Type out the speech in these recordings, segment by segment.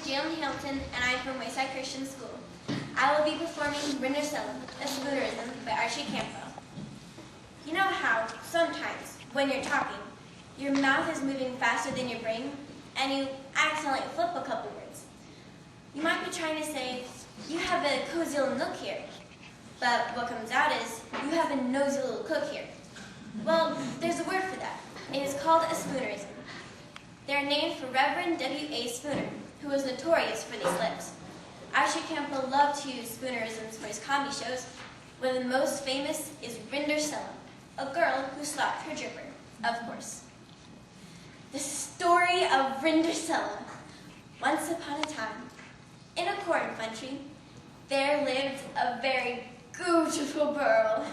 Jalen Hamilton, and I'm from Wayside Christian School. I will be performing Rindersella, a spoonerism by Archie Campbell. You know how, sometimes, when you're talking, your mouth is moving faster than your brain, and you accidentally flip a couple words. You might be trying to say, you have a cozy little nook here, but what comes out is, you have a nosy little cook here. Well, there's a word for that. It is called a spoonerism. They're named for Reverend W.A. Spooner, who was notorious for these slips. Archie Campbell loved to use spoonerisms for his comedy shows. One of the most famous is Rindersella, a girl who slopped her dripper, of course. The story of Rindersella. Once upon a time, in a corn country, there lived a very beautiful girl.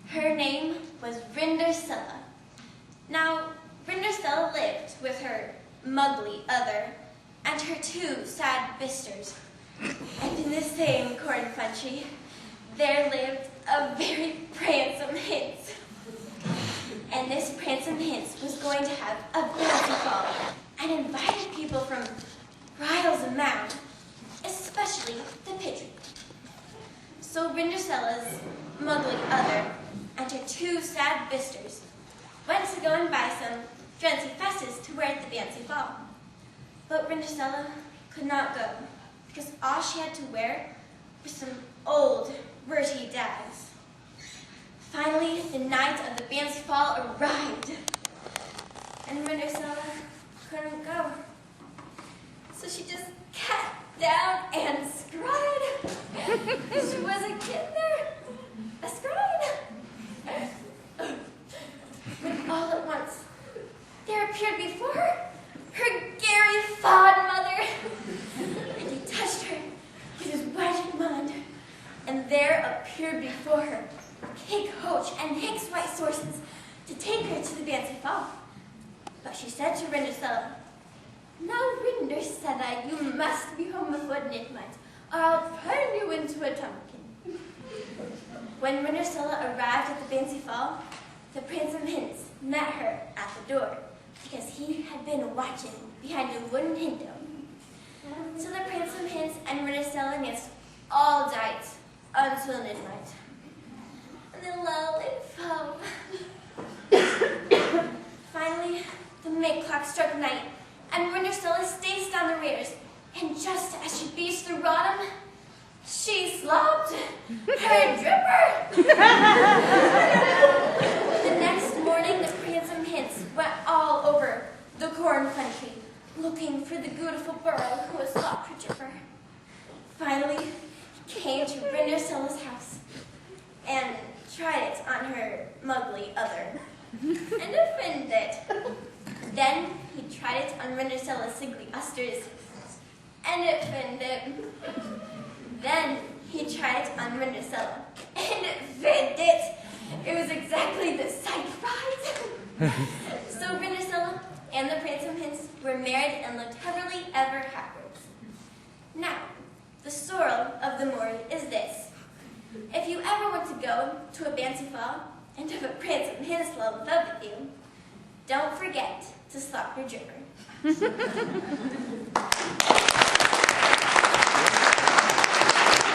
Her name was Rindersella. Now, Rindersella lived with her muggly other and her two sad bisters. And in the same corn country, there lived a very pransome hince. And this pransome hince was going to have a bouncy ball and invited people from miles around, especially the pigeon. So Rindersella's muggly other and her two sad bisters went to go and buy some fancy fesses to wear at the fancy ball. But Rindersella could not go, because all she had to wear were some old, rooty dags. Finally, the night of the fancy ball arrived, and Rindersella couldn't go. So she just sat down and cried. She wasn't getting there. When all at once, there appeared before her Gary fond mother. And he touched her with his waged wand, and there appeared before her Cake Hoach and Hicks White Sources to take her to the fancy ball. But she said to Rindersella, "Now, Rindersella, you must be home before midnight, or I'll turn you into a pumpkin." When Rindersella arrived at the fancy ball, the Pransome Hince met her at the door, because he had been watching behind a wooden window. So the Pransome Hince and Rindersella danced all night until midnight. And they lulled and fell. Finally, the midnight clock struck night, and Rindersella staced down the rears, and just as she beached the bottom, she slopped her dripper. The next morning, the Pransome Hince went all over the corn country, looking for the beautiful girl who had slopped her dripper. Finally, he came to Rindersella's house and tried it on her muggly other, and offended it. Then he tried it on Rindersella's sickly usters, and offended. Then he tried it on Rindersella, and offended it. It was exactly the sight right. So Rindersella and the Pransome Hince were married and lived happily ever afterwards. Now, the sorrow of the story is this. If you ever want to go to a fancy ball and have a Pransome Hince love with you, don't forget to slop your dripper.